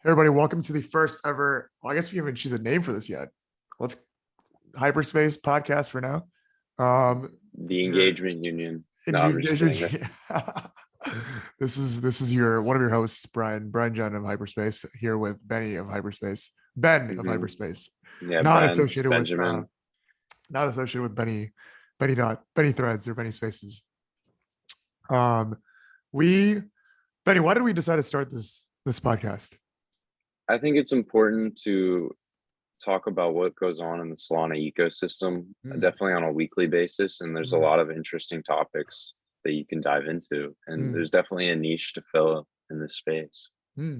Hey everybody, welcome to the first ever. Well, I guess we haven't choose a name for this yet. Let's Hyperspace podcast for now. This The is your engagement union. in No, the I'm just kidding. engagement. This is your one of your hosts, Brian John of Hyperspace, here with Benny of Hyperspace, Ben of Hmm. Hyperspace, Yeah, not Ben, associated with Benjamin. not associated with Benny Threads or Benny Spaces. Um, we Benny, why did we decide to start this podcast? I think it's important to talk about what goes on in the Solana ecosystem, Hmm, definitely on a weekly basis. And there's a hmm, lot of interesting topics that you can dive into. And hmm, there's definitely a niche to fill in this space. hmm.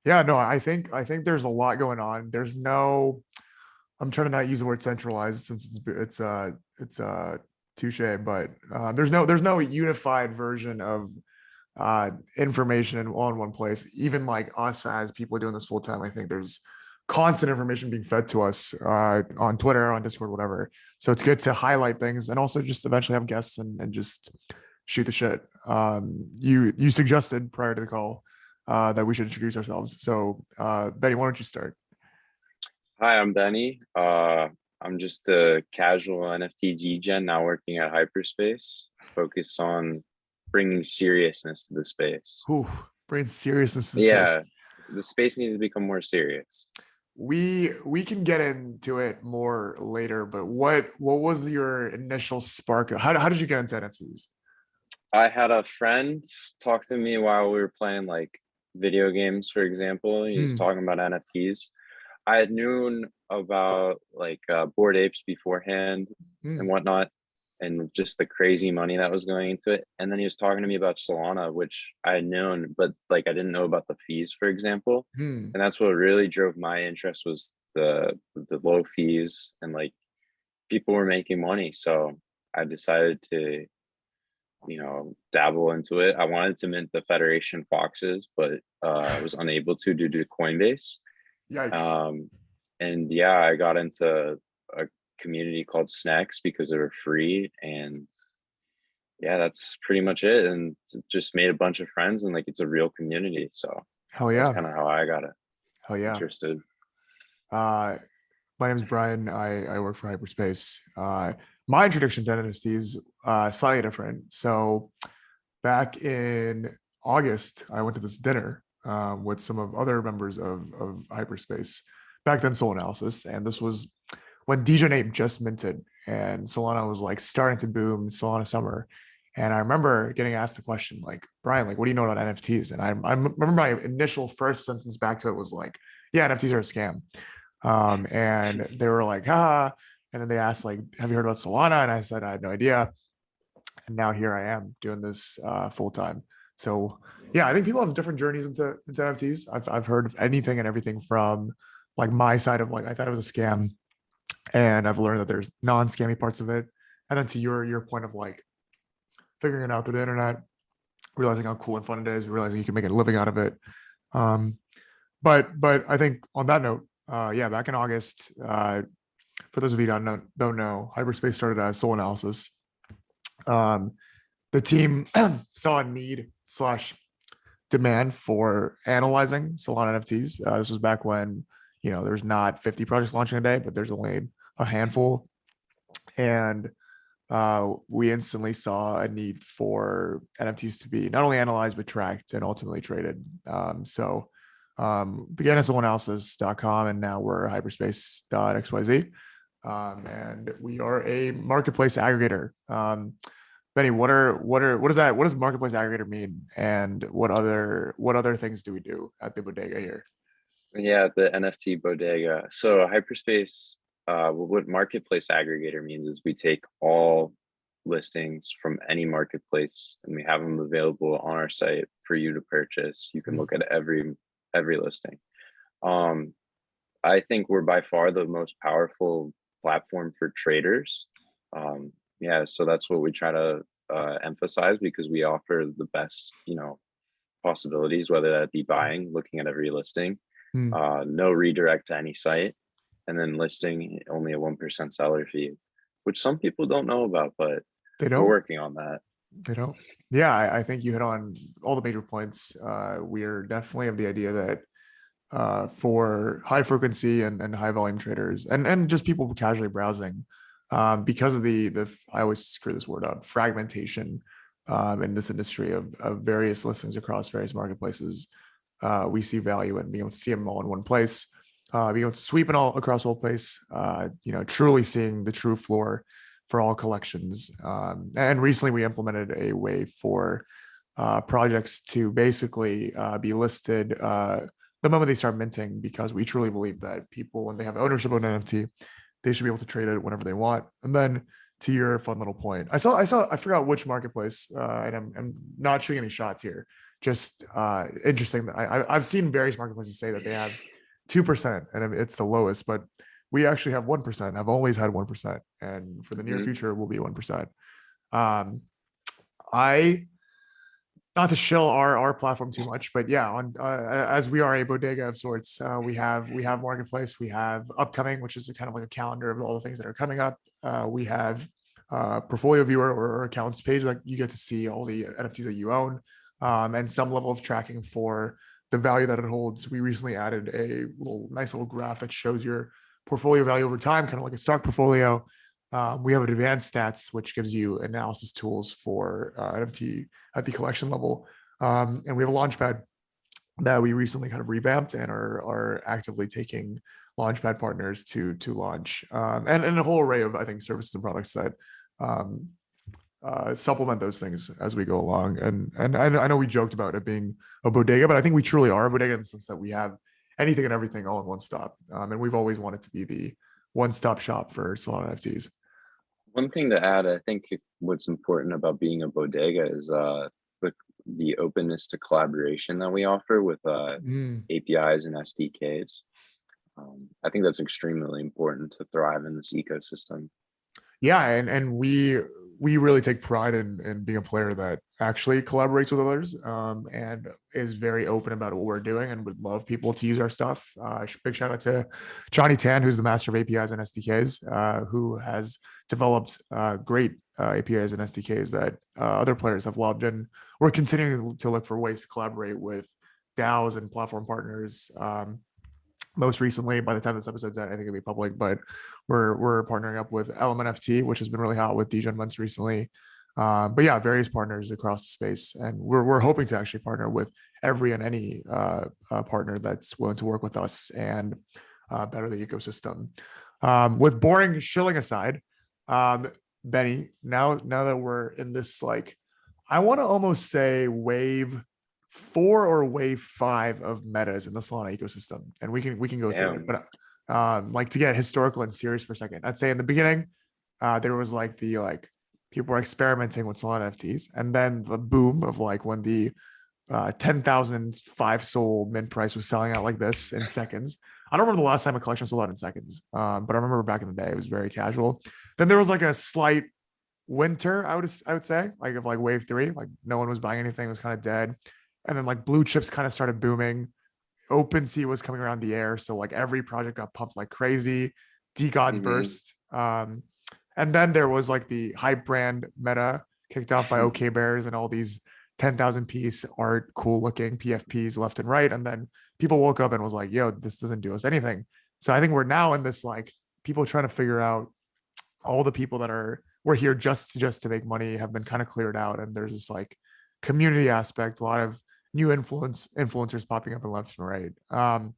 Yeah, no, I think there's a lot going on. There's no, I'm trying to not use the word centralized since it's touche, but there's no unified version of information all in one place. Even like us as people doing this full time, I think there's constant information being fed to us on Twitter, on Discord, whatever. So it's good to highlight things and also just eventually have guests and just shoot the shit. You suggested prior to the call that we should introduce ourselves. So Betty, why don't you start? Hi, I'm Benny. I'm just a casual NFT Gen now working at Hyperspace, focused on bringing seriousness to the space. Whew, bring seriousness to space. Yeah, the space needs to become more serious. We can get into it more later, but what was your initial spark? How did you get into NFTs? I had a friend talk to me while we were playing like video games, for example. He was Hmm, talking about NFTs. I had known about like Bored Apes beforehand and hmm, whatnot, and just the crazy money that was going into it. And then he was talking to me about Solana, which I had known, but like I didn't know about the fees, for example. hmm. And that's what really drove my interest was the low fees and like people were making money. So I decided to dabble into it. I wanted to mint the Federation Foxes, but I was unable to due to Coinbase. Yikes. Um, and yeah, I got into a community called Snacks because they were free. And yeah, that's pretty much it. And just made a bunch of friends and like it's a real community. So Hell that's yeah. kind of how I got Hell yeah. interested. Uh, my name is Brian. I work for Hyperspace. My introduction to NFTs is slightly different. So back in August, I went to this dinner with some of other members of Hyperspace. Back then, Soul Analysis, and this was when DJ Nate just minted, and Solana was like starting to boom. Solana summer, and I remember getting asked the question, like, Brian, like, what do you know about NFTs? And I remember my initial first sentence back to it was like, yeah, NFTs are a scam. And they were like, ah. And then they asked, like, have you heard about Solana? And I said, I had no idea. And now here I am doing this full time. So yeah, I think people have different journeys into NFTs. I've heard of anything and everything from like my side of like I thought it was a scam, and I've learned that there's non-scammy parts of it. And then to your point of like figuring it out through the internet, realizing how cool and fun it is, realizing you can make a living out of it. Um, but I think on that note, yeah, back in August, for those of you who don't know, Hyperspace started as Soul Analysis. Um, the team saw a need slash demand for analyzing Solana NFTs. This was back when there's not 50 projects launching a day, but there's only a handful, and we instantly saw a need for NFTs to be not only analyzed but tracked and ultimately traded. So began as soulanalysis.com, and now we're hyperspace.xyz. And we are a marketplace aggregator. Benny, what does marketplace aggregator mean, and what other things do we do at the bodega here? Yeah, the NFT bodega. So Hyperspace, what marketplace aggregator means is we take all listings from any marketplace and we have them available on our site for you to purchase. You can Hmm, look at every listing. Um, I think we're by far the most powerful platform for traders. Yeah, so that's what we try to emphasize because we offer the best, possibilities, whether that be buying, looking at every listing, hmm. no redirect to any site, and then listing only a 1% seller fee, which some people don't know about, but They we're don't. working on that. They don't. Yeah, I think you hit on all the major points. We're definitely of the idea that for high frequency and high volume traders and just people casually browsing because of the I always screw this word up, fragmentation in this industry of various listings across various marketplaces. We see value in being able to see them all in one place, being able to sweep it all across all place, truly seeing the true floor for all collections. And recently we implemented a way for projects to basically be listed the moment they start minting, because we truly believe that people, when they have ownership of an NFT, they should be able to trade it whenever they want. And then to your fun little point, I forgot which marketplace, and I'm not shooting any shots here. Just interesting that I've seen various marketplaces say that they have 2%, and it's the lowest, but we actually have 1%. I've always had 1%, and for the near Mhm. future, will be 1%. I not to shill our platform too much, but yeah, on as we are a bodega of sorts, we have marketplace, we have upcoming, which is kind of like a calendar of all the things that are coming up. We have portfolio viewer or accounts page, like you get to see all the NFTs that you own, and some level of tracking for the value that it holds. We recently added a nice little graph that shows your portfolio value over time, kind of like a stock portfolio. We have advanced stats, which gives you analysis tools for NFT at the collection level. And we have a Launchpad that we recently kind of revamped and are actively taking Launchpad partners to launch, and a whole array of, I think, services and products that um, supplement those things as we go along. And I know we joked about it being a bodega, but I think we truly are a bodega in the sense that we have anything and everything all in one stop. And we've always wanted to be the one-stop shop for Solana NFTs. One thing to add, I think what's important about being a bodega is the the openness to collaboration that we offer with Mm. APIs and SDKs. I think that's extremely important to thrive in this ecosystem. Yeah, and we really take pride in being a player that actually collaborates with others, and is very open about what we're doing and would love people to use our stuff. Big shout out to Johnny Tan, who's the master of APIs and SDKs, who has developed great APIs and SDKs that other players have loved, and we're continuing to look for ways to collaborate with DAOs and platform partners. Most recently, by the time this episode's out, I think it'll be public, but we're partnering up with LMNFT, which has been really hot with DJ months recently. But yeah, various partners across the space, and we're hoping to actually partner with every and any partner that's willing to work with us and better the ecosystem. With boring shilling aside, Benny, now that we're in this, like, I want to almost say wave 4 or wave 5 of metas in the Solana ecosystem, and we can go through it. Damn. But like, to get historical and serious for a second, I'd say in the beginning, there was like people were experimenting with Solana NFTs, and then the boom of like when the 10,000 5 SOL mint price was selling out like this in seconds. I don't remember the last time a collection sold out in seconds, but I remember back in the day it was very casual. Then there was like a slight winter, I would say, like of like wave 3, like no one was buying anything, it was kind of dead. And then like blue chips kind of started booming. OpenSea was coming around the air, so like every project got pumped like crazy. D gods Hmm. burst, and then there was like the hype brand meta kicked off by OK Bears and all these 10,000 piece art, cool looking PFPs left and right, and then people woke up and was like, "Yo, this doesn't do us anything." So I think we're now in this, like, people trying to figure out all the people that we're here just to make money have been kind of cleared out, and there's this like community aspect, a lot of new influencers popping up and left and right.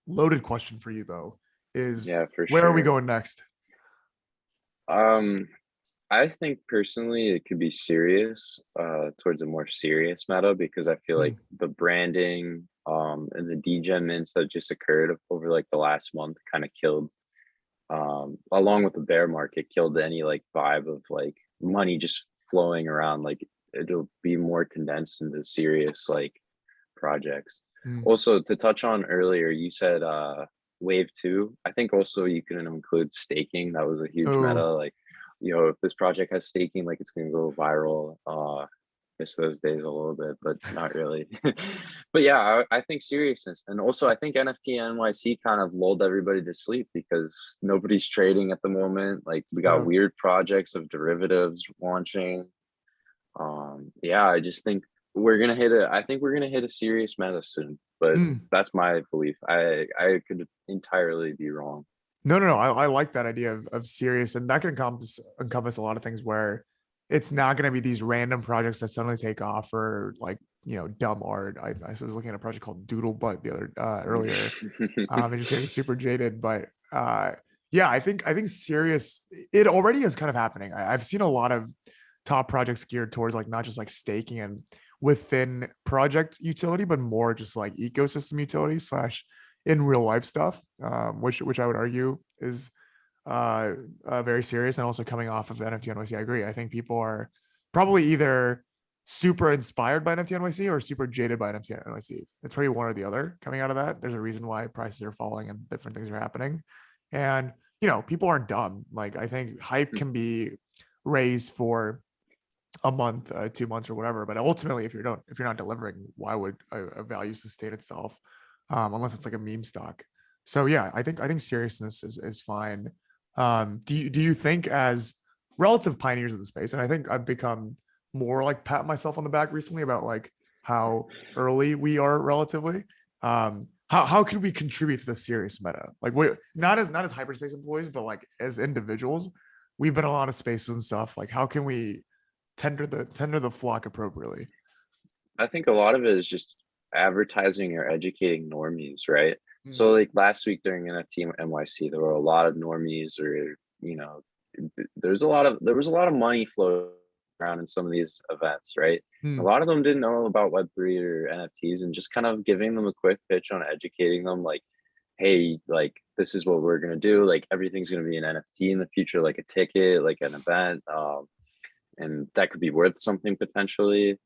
Loaded question for you though is, Yeah, for where are we sure. going next? Um, I think personally it could be serious, towards a more serious meta, because I feel Hmm. like the branding, and the degen mints that just occurred over like the last month kind of killed, along with the bear market, killed any like vibe of like money just flowing around. Like it'll be more condensed into serious like projects. Hmm. Also, to touch on earlier, you said wave 2. I think also you can include staking. That was a huge Oh, meta. Like, if this project has staking, like it's gonna go viral. Miss those days a little bit, but not really. But yeah, I think seriousness. And also I think NFT NYC kind of lulled everybody to sleep because nobody's trading at the moment. Like we got yeah. weird projects of derivatives launching. Yeah, I just think we're gonna hit a I think we're gonna hit a serious meta soon, but Mm. that's my belief. I could entirely be wrong. No, no, no. I like that idea of serious, and that can encompass a lot of things where it's not going to be these random projects that suddenly take off or like dumb art. I was looking at a project called Doodle Butt the other earlier. It just getting super jaded, but yeah, I think serious. It already is kind of happening. I've seen a lot of top projects geared towards like not just like staking and within project utility, but more just like ecosystem utility slash in real life stuff, which I would argue is very serious and also coming off of NFT NYC. I agree. I think people are probably either super inspired by NFT NYC or super jaded by NFT NYC. It's probably one or the other coming out of that. There's a reason why prices are falling and different things are happening. And people aren't dumb. Like I think hype can be raised for a month, 2 months or whatever. But ultimately, if you're not delivering, why would a value sustain itself? Unless it's like a meme stock. So yeah, I think seriousness is fine. Do you think as relative pioneers of the space, and I think I've become more like pat myself on the back recently about like how early we are relatively. How can we contribute to the serious meta? Like we not as hyperspace employees, but like as individuals, we've been in a lot of spaces and stuff. Like how can we tender the flock appropriately? I think a lot of it is just advertising or educating normies, right? So Mm, like last week during NFT NYC, there were a lot of normies, or there was a lot of money flowing around in some of these events, right? A mm, lot of them didn't know about Web3 or NFTs, and just kind of giving them a quick pitch on educating them, like, hey, like this is what we're gonna do. Like everything's gonna be an NFT in the future, like a ticket, like an event, and that could be worth something potentially.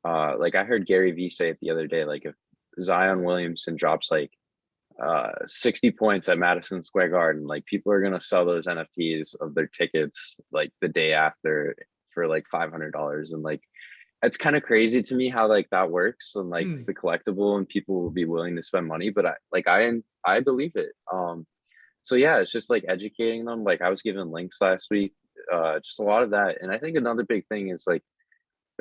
Like I heard Gary Vee say it the other day, like if Zion Williamson drops like 60 points at Madison Square Garden, like people are gonna sell those NFTs of their tickets like the day after for like $500. And like it's kind of crazy to me how like that works, and like mm. the collectible and people will be willing to spend money, but I believe it. So yeah, it's just like educating them. Like I was given links last week, just a lot of that. And I think another big thing is like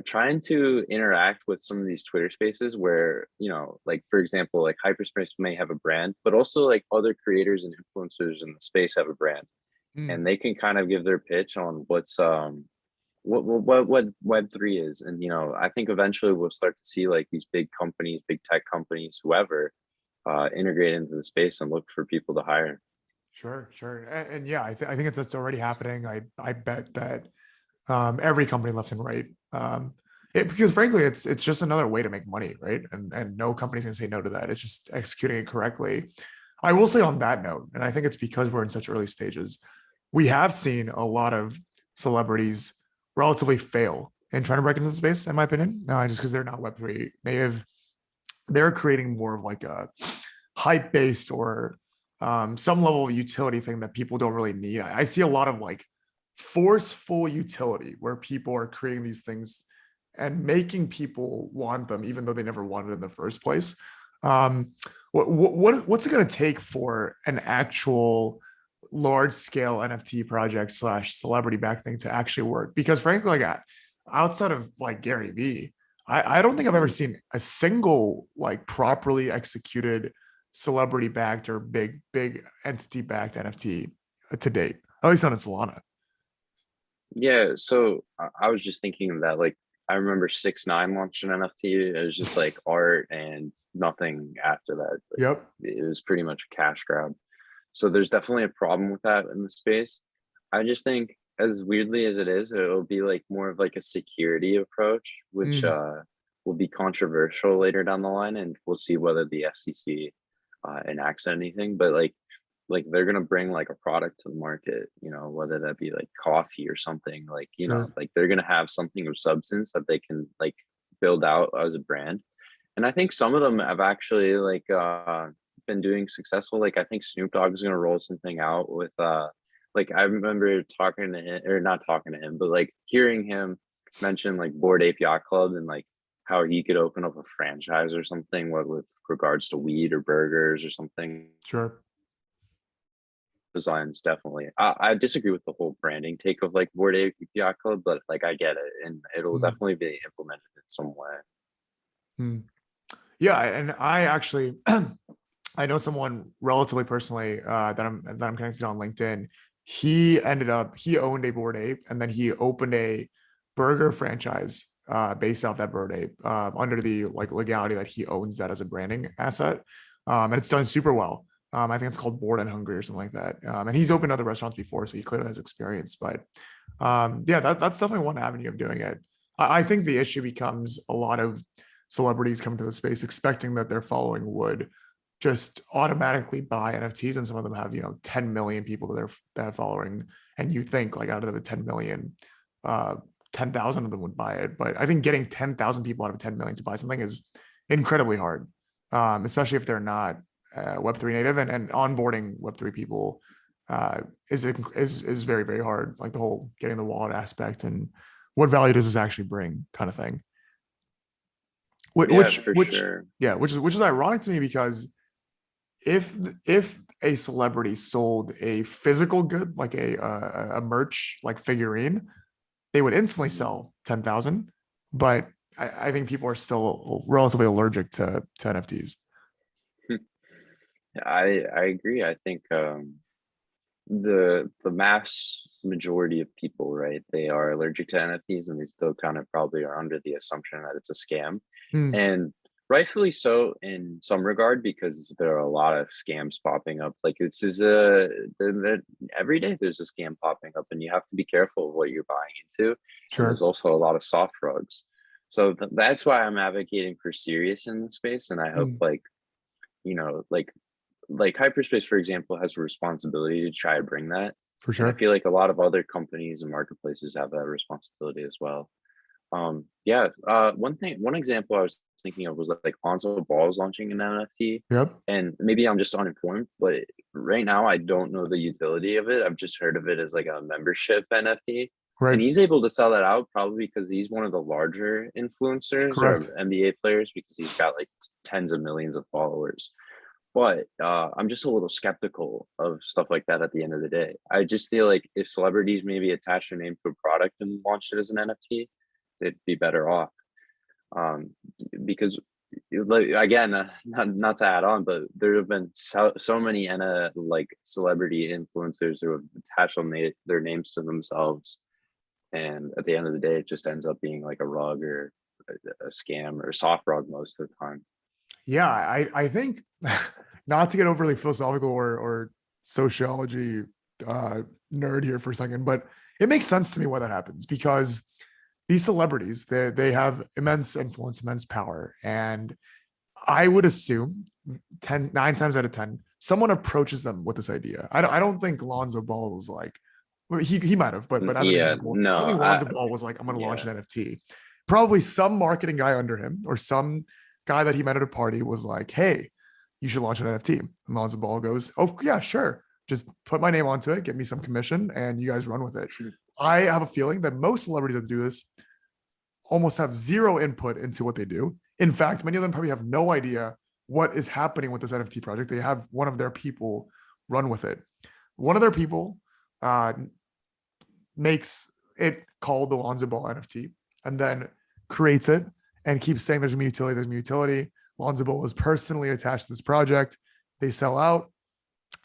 trying to interact with some of these Twitter spaces where, like for example, like Hyperspace may have a brand, but also like other creators and influencers in the space have a brand, Mm. and they can kind of give their pitch on what Web3 is. And I think eventually we'll start to see like these big companies, big tech companies, whoever, integrate into the space and look for people to hire. Sure, sure. And yeah, I think that's already happening. I bet that every company left and right. Because frankly, it's just another way to make money, right? And no company's gonna say no to that. It's just executing it correctly. I will say on that note, and I think it's because we're in such early stages, we have seen a lot of celebrities relatively fail in trying to break into the space, in my opinion. Just because they're not Web3 native, they're creating more of like a hype based or some level of utility thing that people don't really need. I see a lot of like forceful utility where people are creating these things and making people want them, even though they never wanted it in the first place. What's it going to take for an actual large scale NFT project slash celebrity back thing to actually work? Because frankly, like outside of like Gary Vee, I don't think I've ever seen a single like properly executed celebrity backed or big entity backed NFT to date, at least on its Solana. Yeah, so I was just thinking of that. Like, I remember 6ix9ine launched an NFT. It was just like art and nothing after that. Like, Yep. it was pretty much a cash grab. So there's definitely a problem with that in the space. I just think, as weirdly as it is, it'll be like more of like a security approach, which Mm, will be controversial later down the line, and we'll see whether the FCC enacts anything. But like they're gonna bring like a product to the market, whether that be like coffee or something, like sure. like they're gonna have something of substance that they can like build out as a brand. And I think some of them have actually like been doing successful. Like I think Snoop Dogg is gonna roll something out with like I remember talking to him, or not talking to him, but like hearing him mention like Bored Ape Yacht Club, and like how he could open up a franchise or something, what with regards to weed or burgers or something. Sure. Designs definitely. I disagree with the whole branding take of like Bored Ape Yacht Club, but like I get it, and it'll Mm. definitely be implemented in some way. Hmm. Yeah, and I actually I know someone relatively personally that I'm connected to on LinkedIn. He owned a Bored Ape, and then he opened a burger franchise based off that Bored Ape under the like legality that he owns that as a branding asset, and it's done super well. I think it's called Bored and Hungry or something like that. And he's opened other restaurants before, so he clearly has experience. But yeah, that's definitely one avenue of doing it. I think the issue becomes a lot of celebrities come to the space expecting that their following would just automatically buy NFTs, and some of them have 10 million people that are following, and you think like out of the 10 million, uh, 10,000 of them would buy it. But I think getting 10,000 people out of 10 million to buy something is incredibly hard, especially if they're not Web3 native, and onboarding Web3 people is very very hard. Like the whole getting the wallet aspect and what value does this actually bring kind of thing. Which Yeah, which, for which sure. yeah, which is ironic to me because if a celebrity sold a physical good like a merch like figurine, they would instantly Mhm. sell 10,000. But I think people are still relatively allergic to NFTs. I agree. I think the mass majority of people, right, they are allergic to NFTs, and they still kind of probably are under the assumption that it's a scam. Hmm, And rightfully so in some regard, because there are a lot of scams popping up. Like this is every day there's a scam popping up, and you have to be careful of what you're buying into. And there's sure. also a lot of soft drugs. So that's why I'm advocating for serious in this space. And I hope Hmm, like, you know, like Hyperspace, for example, has a responsibility to try to bring that. for And I sure. feel like a lot of other companies and marketplaces have that responsibility as well. Yeah. One example I was thinking of was like Lonzo Ball is launching an NFT, Yep. and maybe I'm just uninformed, but right now I don't know the utility of it. I've just heard of it as like a membership NFT. Right. And he's able to sell that out probably because he's one of the larger influencers Correct. or NBA players because he's got like tens of millions of followers. But I'm just a little skeptical of stuff like that at the end of the day. I just feel like if celebrities maybe attach their name to a product and launch it as an NFT, they'd be better off. Um, because like again, not to add on, but there have been so many like celebrity influencers who have attached their names to themselves, and at the end of the day, it just ends up being like a rug or a scam or a soft rug most of the time. Yeah, I think not to get overly philosophical or sociology uh, nerd here for a second, but it makes sense to me why that happens because these celebrities they have immense influence, immense power, and I would assume 9 times out of 10, someone approaches them with this idea. I don't think Lonzo Ball was like, well, he might have, but as an Yeah, example, no, I don't think I Lonzo Ball was like, I'm going to launch yeah. an NFT. Probably some marketing guy under him or some guy that he met at a party was like, hey, you should launch an NFT. And Lonzo Ball goes, oh yeah, sure. Just put my name onto it, get me some commission, and you guys run with it. I have a feeling that most celebrities that do this almost have zero input into what they do. In fact, many of them probably have no idea what is happening with this NFT project. They have one of their people run with it. One of their people uh, makes it called the Lonzo Ball NFT and then creates it and keeps saying there's a utility, there's a utility. Lonzo Ball is personally attached to this project. They sell out.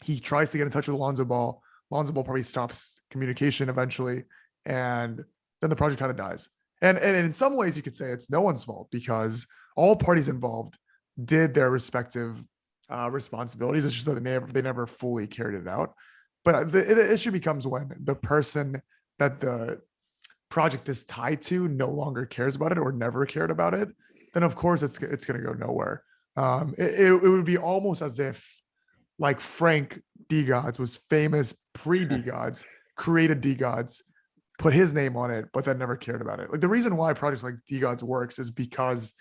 He tries to get in touch with Lonzo Ball. Lonzo Ball probably stops communication eventually, and then the project kind of dies. And in some ways, you could say it's no one's fault because all parties involved did their respective responsibilities. It's just that they never fully carried it out. But the issue becomes when the person that the project is tied to no longer cares about it or never cared about it. Then of course it's going to go nowhere. It would be almost as if like Frank D Gods was famous pre D Gods, created D Gods, put his name on it, but then never cared about it. Like the reason why projects like D Gods works is because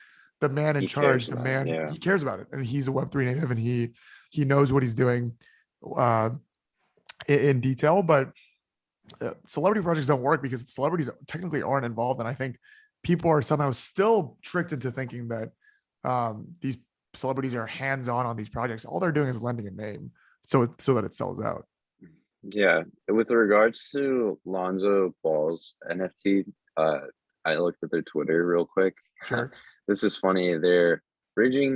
the man in He charge, cares the about it. man Yeah. he cares about it, and he's a Web3 native, and he knows what he's doing uh, in detail. But celebrity projects don't work because celebrities technically aren't involved, and I think people are somehow still tricked into thinking that these celebrities are hands on these projects. All they're doing is lending a name so that it sells out. Yeah, with regards to Lonzo Ball's NFT, uh, I looked at their Twitter real quick. Sure. This is funny. They're jumping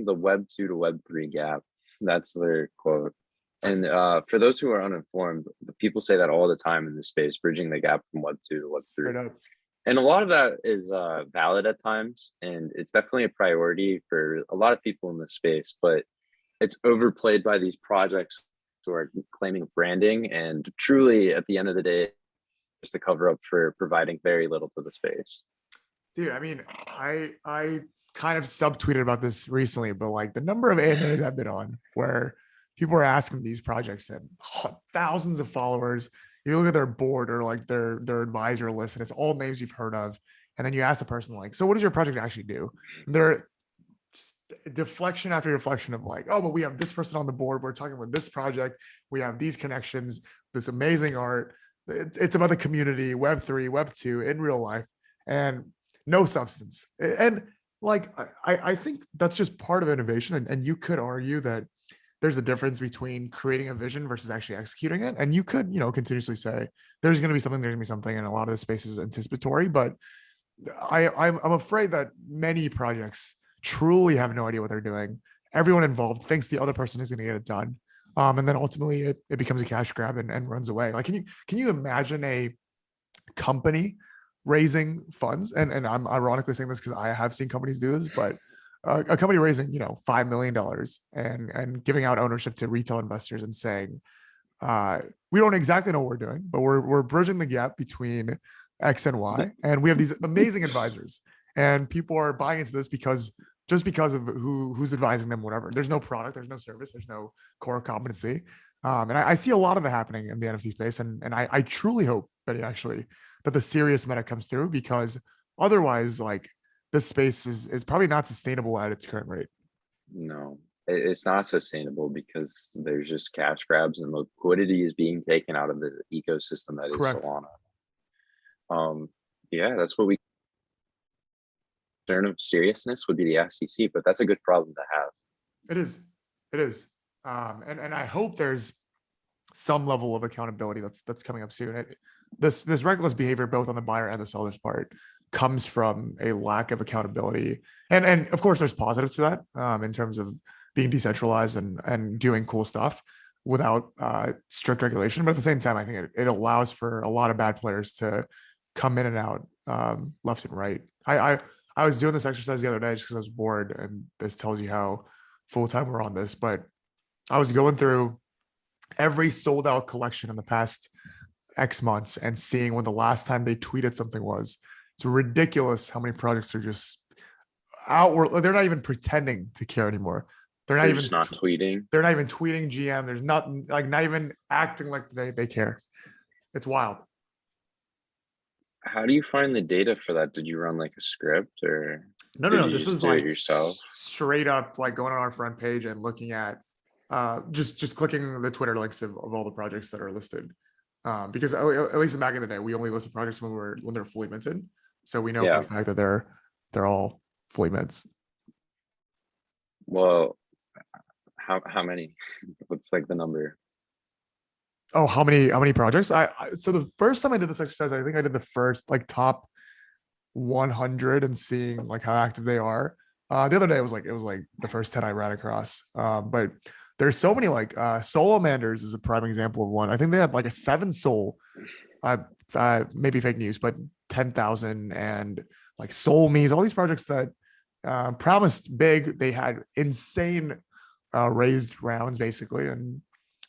the Web 2 to Web 3 gap. That's their quote. And for those who are uninformed, the people say that all the time in this space, bridging the gap from Web 2 to Web 3. Straight up. And a lot of that is valid at times, and it's definitely a priority for a lot of people in this space, but it's overplayed by these projects who are claiming branding, and truly at the end of the day, just a cover up for providing very little to the space. Dude, I mean, I kind of subtweeted about this recently, but like the number of AMAs I've been on where people are asking these projects that thousands of followers, you look at their board or like their advisor list, and it's all names you've heard of. And then you ask the person, like, so what does your project actually do? And they're just deflection after deflection of like, oh, but we have this person on the board. We're talking about this project. We have these connections, this amazing art. It's about the community, Web3, Web2 in real life. And no substance. And like, I think that's just part of innovation. And you could argue that there's a difference between creating a vision versus actually executing it. And you could, continuously say there's going to be something, there's going to be something, and a lot of the space is anticipatory. But I'm afraid that many projects truly have no idea what they're doing. Everyone involved thinks the other person is going to get it done. And then ultimately it becomes a cash grab and runs away. Like, can you imagine a company raising funds, and I'm ironically saying this because I have seen companies do this, but a company raising $5 million and giving out ownership to retail investors and saying, we don't exactly know what we're doing, but we're bridging the gap between X and Y, and we have these amazing advisors, and people are buying into this because of who's advising them. Whatever, there's no product, there's no service, there's no core competency. And I see a lot of it happening in the NFT space, and I truly hope that that the serious meta comes through, because otherwise, like, this space is probably not sustainable at its current rate. No, it's not sustainable because there's just cash grabs and liquidity is being taken out of the ecosystem that is Correct. Solana. Yeah, that's what we concern of seriousness would be the FCC, but that's a good problem to have. It is. It is. And I hope there's some level of accountability that's coming up soon. This reckless behavior, both on the buyer and the seller's part, comes from a lack of accountability. And of course, there's positives to that, in terms of being decentralized and doing cool stuff without strict regulation. But at the same time, I think it allows for a lot of bad players to come in and out, left and right. I was doing this exercise the other day just because I was bored, and this tells you how full time we're on this. But I was going through every sold out collection in the past X months and seeing when the last time they tweeted something was. It's ridiculous how many projects are just outward. They're not even pretending to care anymore. They're not They're even just not tweeting. They're not even tweeting GM. There's not even acting like they care. It's wild. How do you find the data for that? Did you run like a script or No. did you This just is do it like yourself? straight up like going on our front page and looking at just clicking the Twitter links of all the projects that are listed. Because at least back in the day, we only listed projects when they're fully minted. So we know for Yeah. a fact that they're all fully mints. Well, how many? What's like the number? Oh, how many projects? So the first time I did this exercise, I think I did the first like top 100 and seeing like how active they are. The other day it was like the first 10 I ran across. But there's so many, like Solomanders is a prime example of one. I think they had like a 7 soul, maybe fake news, but 10,000, and like Soul Me's, all these projects that promised big. They had insane raised rounds basically, and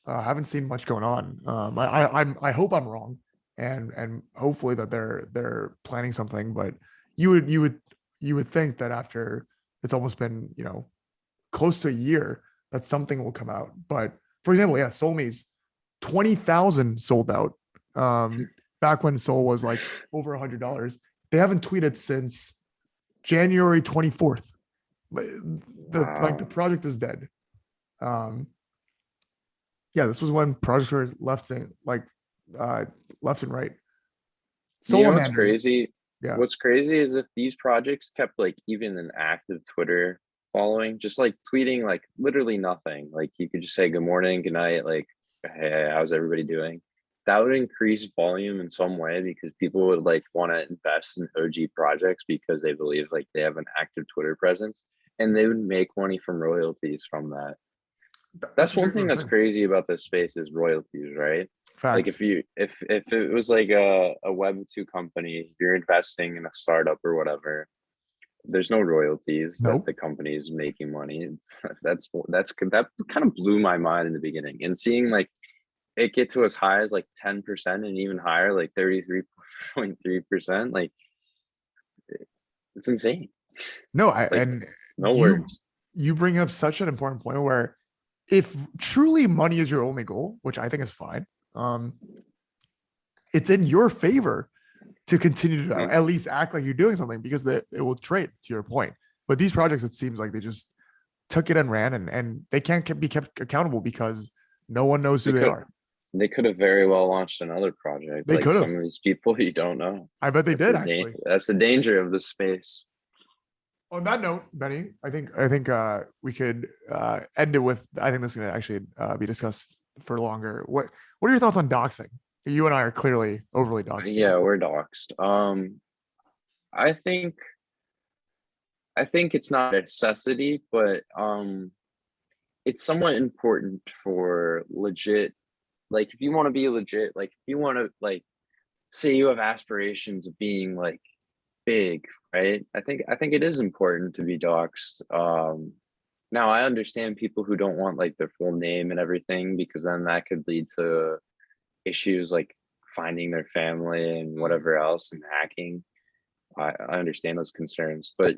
haven't seen much going on. I hope I'm wrong, and hopefully that they're planning something. But you would think that after it's almost been close to a year, that something will come out. But for example, yeah, Soul Me's 20,000 sold out. Back when Soul was like over $100. They haven't tweeted since January 24th. The project is dead. Yeah, this was when projects were left and right. You know what's Salamanders, crazy? yeah, What's crazy is if these projects kept like even an active Twitter following, just like tweeting like literally nothing. Like you could just say good morning, good night, like hey, how's everybody doing? that would increase volume in some way because people would like want to invest in OG projects because they believe like they have an active Twitter presence and they would make money from royalties from that. That's That's one exactly what thing I'm that's saying. crazy about this space is royalties, right? Like Facts. if it was like a Web2 company, you're investing in a startup or whatever, there's no royalties that Nope. the company is making money. That kind of blew my mind in the beginning. And seeing like it get to as high as like 10% and even higher, like 33.3%, like it's insane. No, Like and no you words. you bring up such an important point where if truly money is your only goal, which I think is fine, um, it's in your favor to continue to Mhm. at least act like you're doing something because it will trade to your point. But these projects, it seems like they just took it and ran, and they can't be kept accountable because no one knows who They they could are. they could have very well launched another project. They Like could some have. of these people you don't know. I bet they did actually. That's the danger of the space. On that note, Benny, I think we could end it with. I think this is going to actually be discussed for longer. What are your thoughts on doxing? You and I are clearly overly doxed Yeah, here. we're doxxed. I think I think it's not a necessity, but it's somewhat important for legit. Like if you want to be legit, like if you want to like say you have aspirations of being like big, right? I think it is important to be doxxed. Now I understand people who don't want like their full name and everything because then that could lead to issues like finding their family and Mm. whatever else and hacking. I understand those concerns, but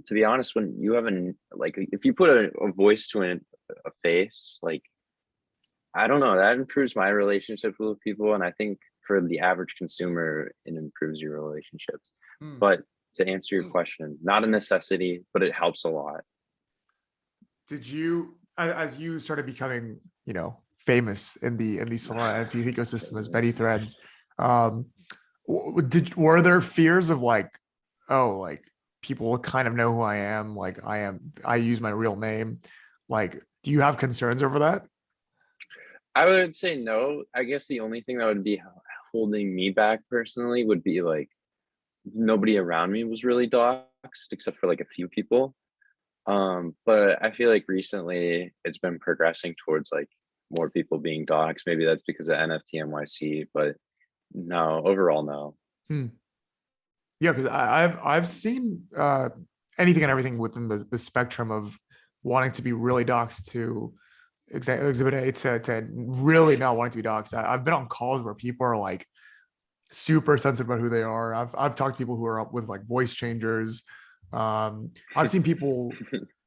to be honest, when you have like if you put a voice to a face, like I don't know, that improves my relationship with people, and I think for the average consumer, it improves your relationships. Mm. But to answer your question, not a necessity, but it helps a lot. Did you, as you started becoming, famous in the Solana NFTs ecosystem as Benny Goodness. Threads, um, were there fears of like, oh, like people will kind of know who I am, like I use my real name, like, do you have concerns over that? I would say no. I guess the only thing that would be holding me back personally would be like nobody around me was really doxxed except for like a few people. But I feel like recently it's been progressing towards like more people being doxxed. Maybe that's because of NFT NYC, but no, overall, no. Hmm. Yeah, because I've seen anything and everything within the spectrum of wanting to be really doxxed to exhibit A to really not wanting to be doxxed. I've been on calls where people are like super sensitive about who they are. I've talked to people who are up with like voice changers. I've seen people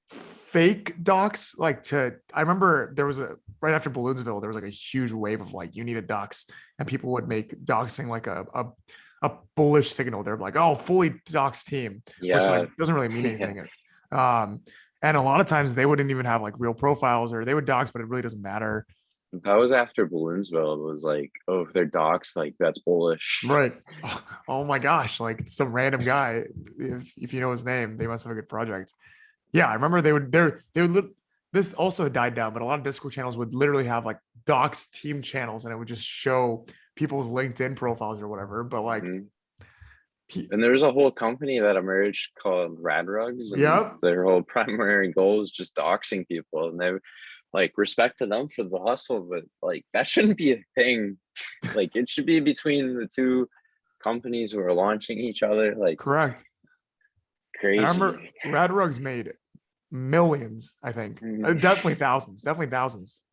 fake docs like to. I remember there was a right after Balloonsville, there was like a huge wave of like you need a docs, and people would make doxing like a bullish signal. They're like, oh, fully docs team, which like Yeah, doesn't really mean yeah. anything. Um, and a lot of times they wouldn't even have like real profiles, or they would docs, but it really doesn't matter. That was after Balloonsville. It was like, oh, if they're docs, like that's bullish. Right. Oh my gosh, like some random guy. If you know his name, they must have a good project. Yeah, I remember this also died down, but a lot of Discord channels would literally have like docs team channels and it would just show people's LinkedIn profiles or whatever. But like, Mhm. And there was a whole company that emerged called Rad Rugs, and yeah, their whole primary goal was just doxing people. And they like respect to them for the hustle, but like that shouldn't be a thing. Like it should be between the two companies who are launching each other. Like correct. And I crazy. remember Rad Rugs made millions, I think. Mhm. Definitely thousands.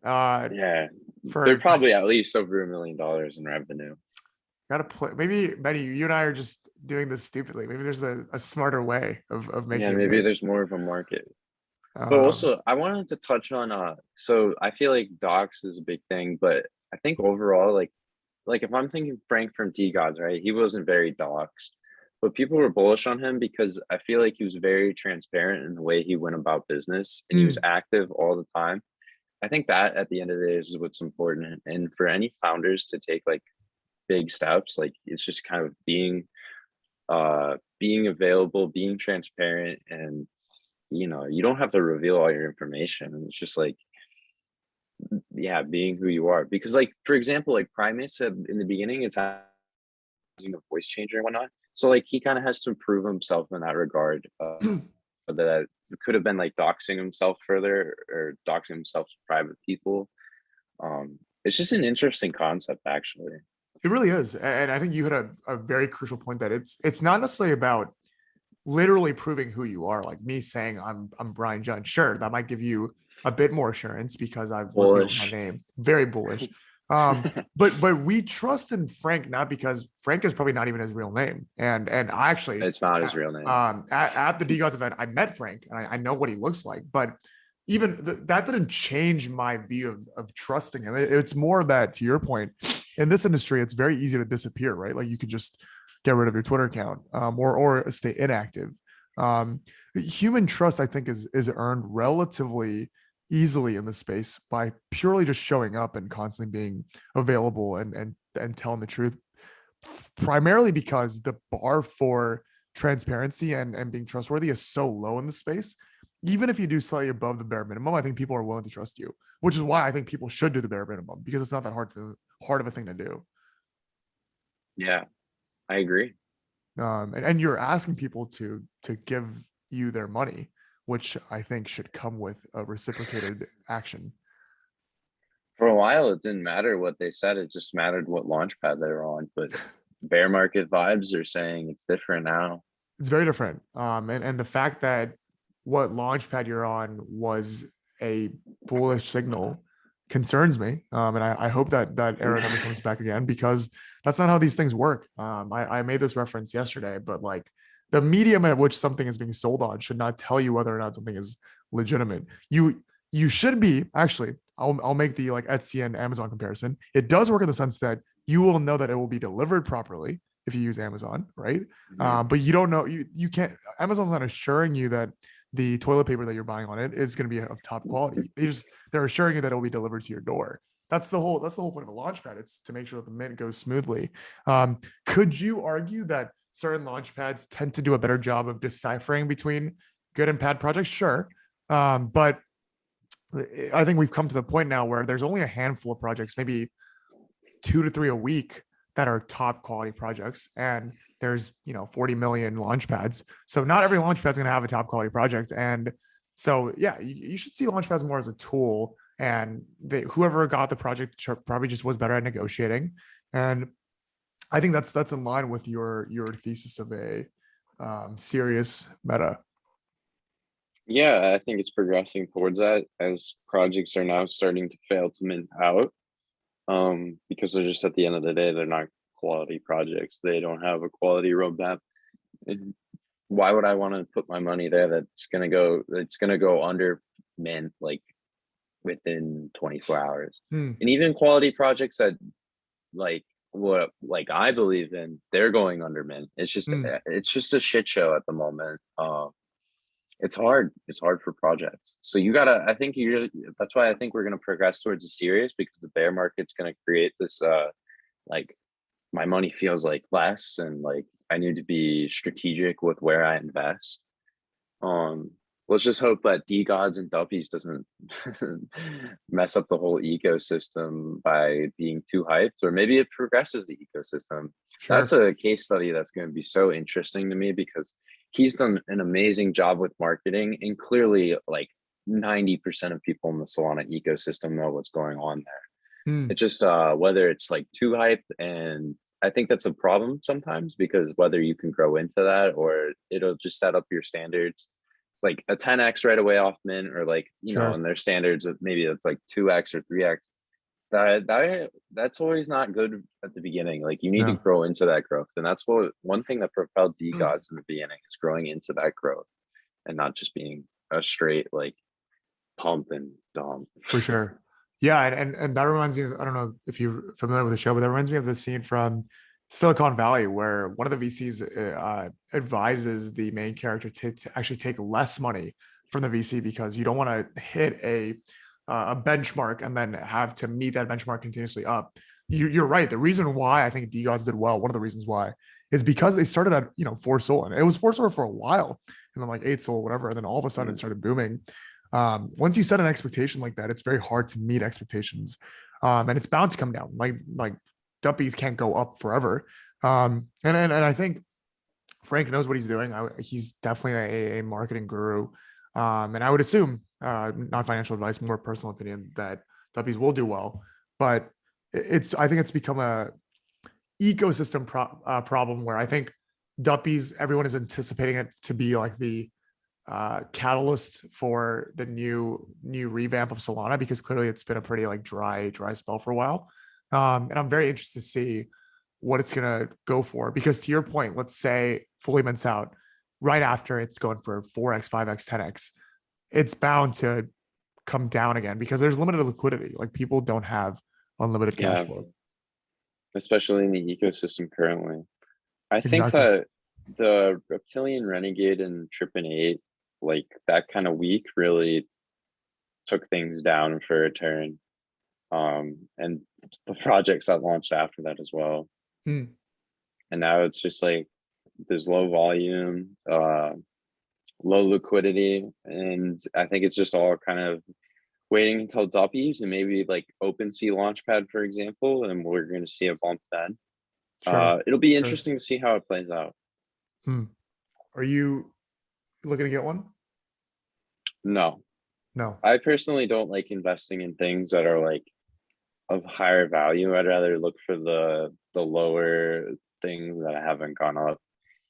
Yeah, they're For probably at least over $1 million in revenue. gotta play. Maybe Betty, you and I are just doing this stupidly. Maybe there's a smarter way of Yeah, making maybe it. there's more of a market. But Um, also, I wanted to touch on so I feel like docs is a big thing, but I think overall, like if I'm thinking Frank from D Gods, right? He wasn't very doxed, but people were bullish on him because I feel like he was very transparent in the way he went about business and he was mm, active all the time. I think that at the end of the day is what's important. And for any founders to take like big steps, like it's just kind of being available, being transparent, and you don't have to reveal all your information. It's just like yeah, being who you are. Because like for example, like Primus said in the beginning, it's using a voice changer and whatnot. So like he kind of has to improve himself in that regard. That could have been like doxing himself further or doxing himself to private people. It's just an interesting concept, actually. It really is. And I think you hit a very crucial point that it's not necessarily about literally proving who you are. Like me saying I'm Brian John. Sure, that might give you a bit more assurance because I've revealed my Bullish. name. Very bullish. But we trust in Frank not because Frank is probably not even his real name. And I actually It's not his real name. at the DGODS event, I met Frank and I know what he looks like, but even that didn't change my view of trusting him. It's more that, to your point, in this industry, it's very easy to disappear, right? Like you could just get rid of your Twitter account, or stay inactive. Human trust, I think, is earned relatively easily in the space by purely just showing up and constantly being available and telling the truth. Primarily because the bar for transparency and being trustworthy is so low in the space. Even if you do slightly above the bare minimum, I think people are willing to trust you, which is why I think people should do the bare minimum because it's not that hard of a thing to do. Yeah, I agree. And you're asking people to give you their money, which I think should come with a reciprocated action. For a while, it didn't matter what they said; it just mattered what launchpad they were on. But bear market vibes are saying it's different now. It's very different. And the fact that what launchpad you're on was a bullish signal concerns me. And I hope that era never comes back again because that's not how these things work. I made this reference yesterday, but like the medium at which something is being sold on should not tell you whether or not something is legitimate. You should be actually. I'll make the like Etsy and Amazon comparison. It does work in the sense that you will know that it will be delivered properly if you use Amazon, right? But you don't know you can't. Amazon's not assuring you that the toilet paper that you're buying on it is going to be of top quality. They're assuring you that it will be delivered to your door. That's the whole point of a launchpad. It's to make sure that the mint goes smoothly. Could you argue that certain launchpads tend to do a better job of deciphering between good and bad projects? Sure. But I think we've come to the point now where there's only a handful of projects, maybe 2 to 3 a week, that are top quality projects. And there's 40 million launchpads. So not every launchpad is going to have a top quality project. And so, yeah, you should see launchpads more as a tool. And whoever got the project probably just was better at negotiating. And I think that's in line with your thesis of a serious meta. Yeah, I think it's progressing towards that as projects are now starting to fail to mint out. Because they're just at the end of the day, they're not quality projects. They don't have a quality roadmap. And why would I want to put my money there it's gonna go under mint like within 24 hours? And even quality projects that like what like I believe in, they're going under mint. It's just a shit show at the moment. It's hard. It's hard for projects. So you gotta, I think that's why I think we're gonna progress towards a serious, because the bear market's gonna create this like my money feels like less, and like I need to be strategic with where I invest. Let's just hope that DGODS and Duppies doesn't mess up the whole ecosystem by being too hyped, or maybe it progresses the ecosystem. Sure. That's a case study that's going to be so interesting to me, because he's done an amazing job with marketing, and clearly like 90% of people in the Solana ecosystem know what's going on there. It's just whether it's like too hyped, and I think that's a problem sometimes, because whether you can grow into that or it'll just set up your standards like a 10x right away off mint, or like Sure. and their standards of maybe it's like 2x or 3x. That's always not good at the beginning. Like you need to No. grow into that growth, and that's one thing that propelled DGODS in the beginning is growing into that growth, and not just being a straight like pump and dump. For sure. Yeah, and that reminds me of, I don't know if you're familiar with the show, but that reminds me of the scene from Silicon Valley where one of the VCs advises the main character to actually take less money from the VC because you don't want to hit a benchmark and then have to meet that benchmark continuously up. You're right. The reason why I think DGODS did well, one of the reasons why, is because they started at 4 SOL, and it was 4 SOL for a while, and then like 8 SOL, whatever, and then all of a sudden it started booming. Once you set an expectation like that, it's very hard to meet expectations. And it's bound to come down. Like Duppies can't go up forever. And I think Frank knows what he's doing. He's definitely a marketing guru. And I would assume, not financial advice, more personal opinion, that Duppies will do well. But I think it's become a ecosystem problem where I think Duppies, everyone is anticipating it to be like the catalyst for the new revamp of Solana, because clearly it's been a pretty like dry spell for a while. And I'm very interested to see what it's gonna go for, because to your point, let's say fully mints out right after it's going for 4x, 5x, 10x, it's bound to come down again because there's limited liquidity. Like people don't have unlimited cash Yeah, flow. especially in the ecosystem currently. I think Exactly. that the Reptilian Renegade and Trippin' Eight, like that kind of week, really took things down for a turn. And the projects that launched after that as well. Hmm. And now it's just like there's low volume, low liquidity, and I think it's just all kind of waiting until Duppies and maybe like OpenSea Launchpad, for example, and we're going to see a bump then. Sure. It'll be Sure. interesting to see how it plays out. Hmm. Are you looking to get one? No, No. I personally don't like investing in things that are like of higher value. I'd rather look for the lower things that haven't gone up.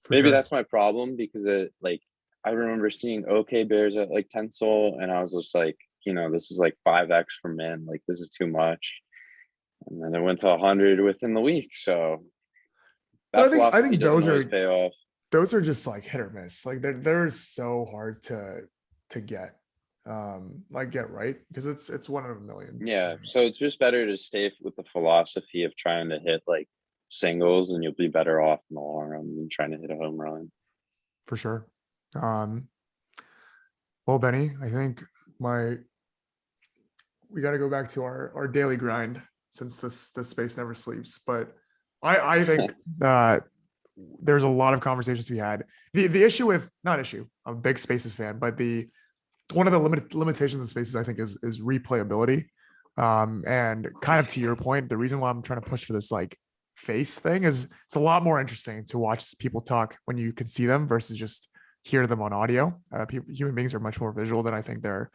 For Maybe sure. that's my problem because it like I remember seeing OK Bears at like 10 Sol and I was just like, this is like 5x for men. Like this is too much. And then it went to 100 within the week. So But that I philosophy think doesn't always pay off. those are just like hit or miss. Like they're so hard to get like get right, because it's one in a million. Yeah. So it's just better to stay with the philosophy of trying to hit like singles and you'll be better off in the long run than trying to hit a home run. For sure. Um well, Benny, I think my we got to go back to our daily grind, since this space never sleeps. But I think there's a lot of conversations to be had. The issue with, not issue, I'm a big spaces fan, but the one of the limitations of spaces I think is replayability. And kind of to your point, the reason why I'm trying to push for this like face thing is it's a lot more interesting to watch people talk when you can see them versus just hear them on audio. Human beings are much more visual than I think they're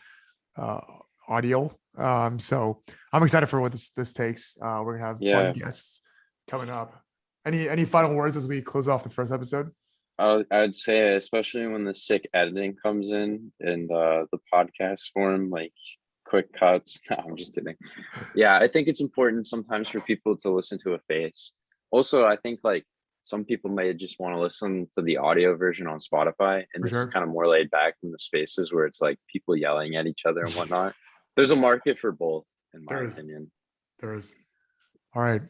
uh, audio. So I'm excited for what this takes. We're gonna have fun Yeah. guests coming up. Any final words as we close off the first episode? I'd say, especially when the sick editing comes in and the podcast form, like quick cuts. No, I'm just kidding. Yeah, I think it's important sometimes for people to listen to a face. Also, I think like some people may just want to listen to the audio version on Spotify, and For this is sure. kind of more laid back than the spaces where it's like people yelling at each other and whatnot. There's a market for both, in my There is. opinion. There is. All right,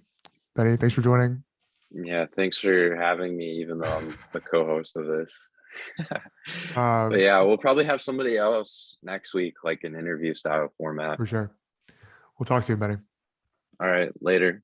Benny, thanks for joining. Yeah, thanks for having me, even though I'm the co-host of this. But Um, yeah, we'll probably have somebody else next week, like an interview style format. for sure. We'll talk soon, Benny. All right, later.